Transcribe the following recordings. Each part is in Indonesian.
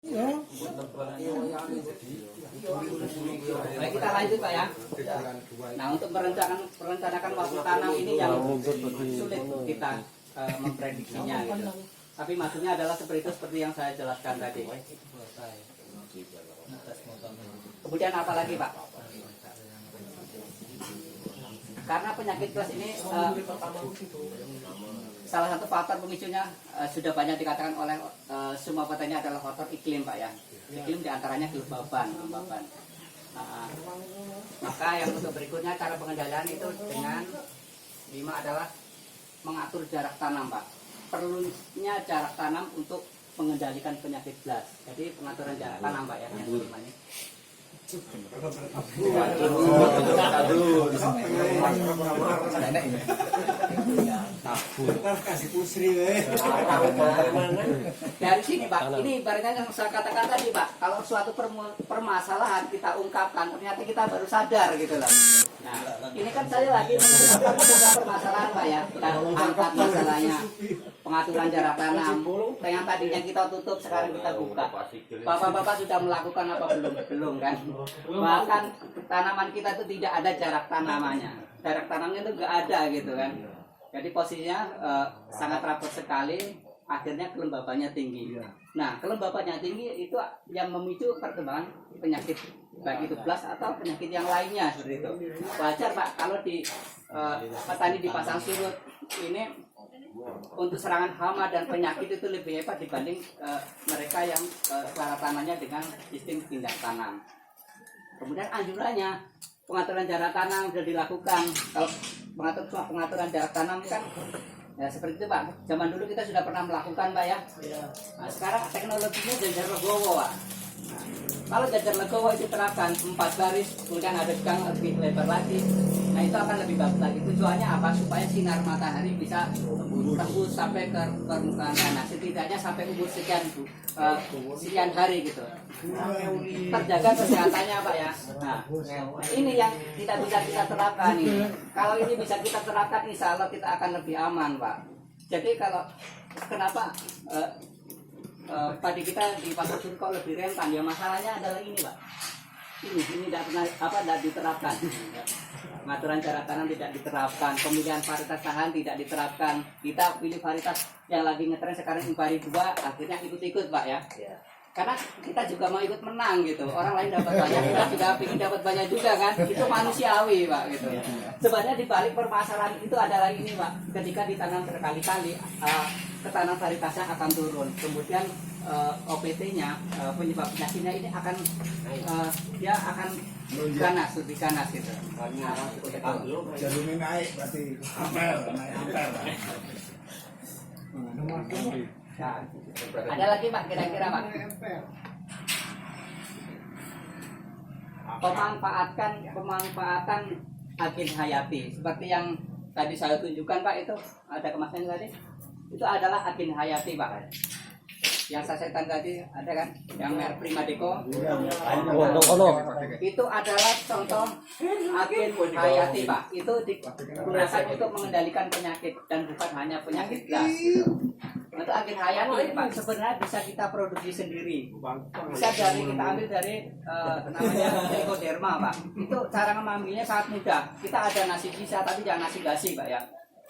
Baik, kita lanjut Pak ya. Nah, untuk merencanakan waktu tanam ini yang sulit kita memprediksinya gitu. Tapi maksudnya adalah seperti yang saya jelaskan tadi. Kemudian apa lagi Pak? Karena penyakit flash ini salah satu faktor pemicunya sudah banyak dikatakan oleh semua petani adalah faktor iklim Pak ya. Iklim diantaranya kelembaban. Maka yang untuk berikutnya cara pengendalian itu dengan 5 adalah mengatur jarak tanam Pak. Perlunya jarak tanam untuk mengendalikan penyakit blast. Jadi pengaturan jarak tanam Pak ya yang kelima ini. Dari sini Pak, ini ibaratnya yang saya katakan tadi Pak, kalau suatu permasalahan kita ungkapkan, ternyata kita baru sadar gitu loh. Nah, ini kan saya lagi mengungkapkan permasalahan Pak ya, kita angkat masalahnya, pengaturan jarak tanam, yang tadinya kita tutup sekarang kita buka. Bapak-bapak sudah melakukan apa belum? Belum kan? Bahkan tanaman kita itu tidak ada jarak tanamannya, jarak tanamnya itu nggak ada gitu kan. Jadi posisinya sangat rapat sekali, akhirnya kelembabannya tinggi. Nah, kelembabannya tinggi itu yang memicu perkembangan penyakit, baik itu blast atau penyakit yang lainnya seperti itu. Wajar Pak kalau di petani dipasang surut ini untuk serangan hama dan penyakit itu lebih hebat dibanding mereka yang cara tanamnya dengan sistem tindak tanam. Kemudian anjurannya pengaturan jarak tanam sudah dilakukan. Kalau pengaturan jarak tanam kan ya seperti itu Pak. Zaman dulu kita sudah pernah melakukan Pak ya. Nah, sekarang teknologinya jajar legowo Pak. Nah, kalau jajar legowo itu terapkan 4 baris, kemudian ada gang lebih lebar lagi. Nah itu akan lebih bagus lagi. Tujuannya apa? Supaya sinar matahari bisa tembus sampai ke permukaan tanah. Setidaknya sampai umur sekian hari gitu. Terjaga kesehatannya Pak ya. Nah ini yang tidak bisa kita terapkan ini. Kalau ini bisa kita terapkan, insya Allah kita akan lebih aman Pak. Jadi kalau kenapa padi kita di pasar surut kok lebih rentan? Ya masalahnya adalah ini Pak. Ini tidak pernah tidak diterapkan. Pengaturan jarak tanam tidak diterapkan, pemilihan varietas lahan tidak diterapkan. Kita pilih varietas yang lagi ngetren sekarang impari 2, akhirnya ikut-ikut Pak ya. Karena kita juga mau ikut menang gitu. Orang lain dapat banyak, kita juga ingin dapat banyak juga kan. Itu manusiawi Pak gitu. Sebenarnya di balik permasalahan itu adalah ini Pak. Ketika ditanam berkali-kali, ketahanan varietasnya akan turun. Kemudian OPT-nya, penyebab penyakitnya ini akan dia akan ganas, lebih ganas gitu. Jalurnya naik berarti ampel. Nah, ada lagi Pak kira-kira Pak? Pemanfaatan agen hayati seperti yang tadi saya tunjukkan Pak, itu ada kemasannya tadi. Itu adalah agen hayati Pak. Yang saya ceritakan tadi ada kan, yang merek Primadeco. Itu adalah contoh agen hayati Pak. Itu digunakan untuk mengendalikan penyakit dan bukan hanya penyakit gas. Untuk agen hayati ini Pak sebenarnya bisa kita produksi sendiri. Bisa kita ambil dari namanya Trichoderma Pak. Itu cara mengambilnya sangat mudah. Kita ada nasi sisa tapi jangan nasi basi Pak ya.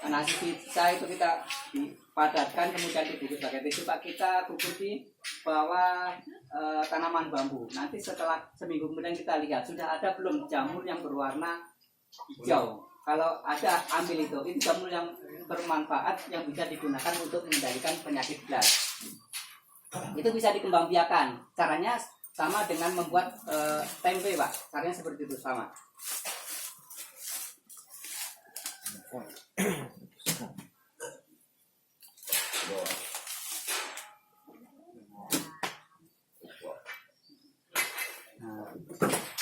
Nasi sisa itu kita padatkan, kemudian dibungkus pakai tisu Pak, kita kubur di bawah tanaman bambu. Nanti setelah seminggu kemudian kita lihat sudah ada belum jamur yang berwarna hijau. Kalau ada, ambil itu jamur yang bermanfaat yang bisa digunakan untuk mengendalikan penyakit blast. Itu bisa dikembangbiakan. Caranya sama dengan membuat tempe Pak. Caranya seperti itu sama.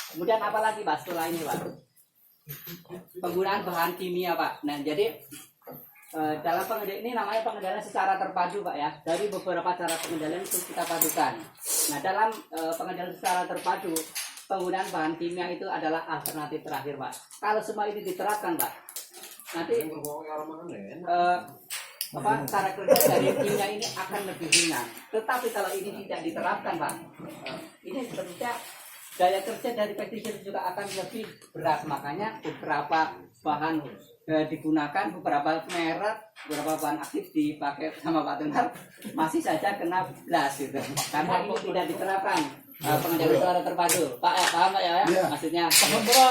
Kemudian apa lagi Pak setelah ini Pak? Penggunaan bahan kimia Pak. Nah jadi dalam pengendalian ini namanya pengendalian secara terpadu Pak ya. Dari beberapa cara pengendalian itu kita padukan. Nah dalam pengendalian secara terpadu, penggunaan bahan kimia itu adalah alternatif terakhir Pak. Kalau semua ini diterapkan Pak, nanti cara kerja dari kimia ini akan lebih ringan. Tetapi kalau ini tidak diterapkan, Pak, ini sebenarnya daya kerja dari pestisida juga akan lebih berat. Makanya beberapa bahan digunakan, beberapa merek, beberapa bahan aktif dipakai sama Pak Tunar masih saja kena blast gitu. Karena ini tidak diterapkan pengendalian suara terpadu. Pak, paham Pak ya? Iya. Maksudnya Paham bro.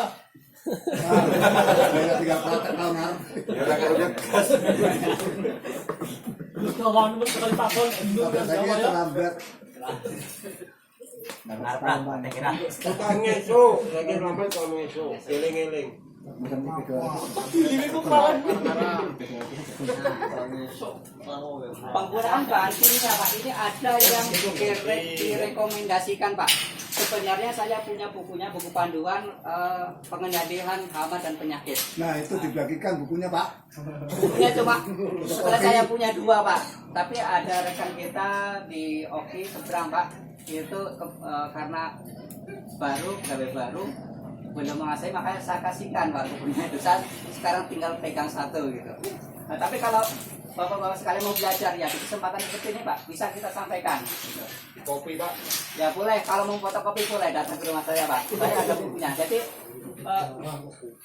Saya 3 praktek tahun har. Lu kawan lu sekali takon. Tapi saya terlambat. Tukang ngeso, lagi lambat kalau ngeso, eling-eling. Ini kok kawan. penggunaan bahan kimia Pak ini ada yang direkomendasikan Pak. Sebenarnya saya punya bukunya, buku panduan pengendalian hama dan penyakit. Nah, itu dibagikan bukunya, Pak. Bukunya cuma sebenarnya saya punya 2 Pak, tapi ada rekan kita di Oki seberang Pak, itu karena gawe baru belum menguasai, makanya saya kasihkan Pak bukunya itu. Saya sekarang tinggal pegang 1 gitu. Nah, tapi kalau Bapak-bapak sekalian mau belajar ya di kesempatan seperti ini Pak, bisa kita sampaikan gitu. Kopi Pak. Ya boleh, kalau mau fotokopi boleh datang ke rumah saya Pak. Saya ada bukunya. Jadi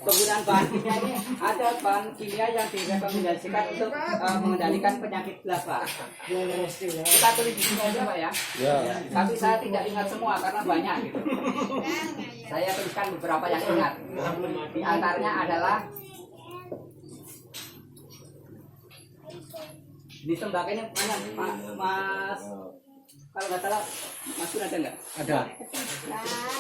penggunaan bahan kimia ini ada bahan kimia yang direkomendasikan untuk mengendalikan penyakit blast Pak. Kita tulis di sini aja Pak ya. Tapi saya tidak ingat semua karena banyak gitu. Saya tuliskan beberapa yang ingat. Di antaranya adalah di tembakau ini mana Mas? Kalau nggak salah, Mas Pun ada nggak? Ada.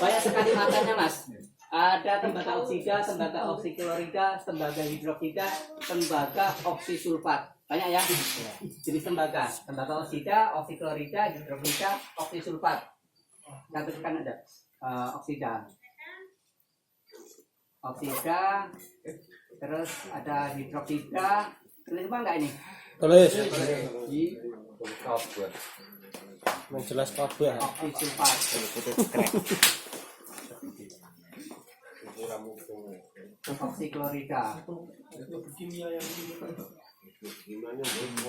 Banyak sekali matanya Mas. Ada tembaga oksida, tembaga oksiklorida, tembaga hidroksida, tembaga oksisulfat. Banyak ya? Jenis tembaga oksida, oksiklorida, hidroksida, oksisulfat. Yang tuliskan ada oksida, terus ada hidroksida. Tulis apa enggak ini? Tulis. Menjelas kabeh. Oksisulfat. Oksiklorida.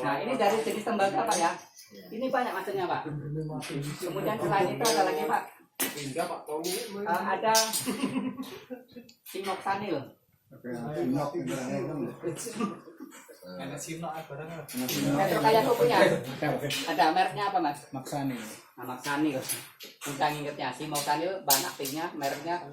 Nah ini dari jenis tembaga Pak ya. Ini banyak macamnya Pak. Kemudian selain itu ada lagi Pak. Ada simoksanil. Metro kaya punya. Ada mereknya apa Mas? Maksani. Nah, Maksanil. Kita ingetnya simoksanil bahan aktifnya mereknya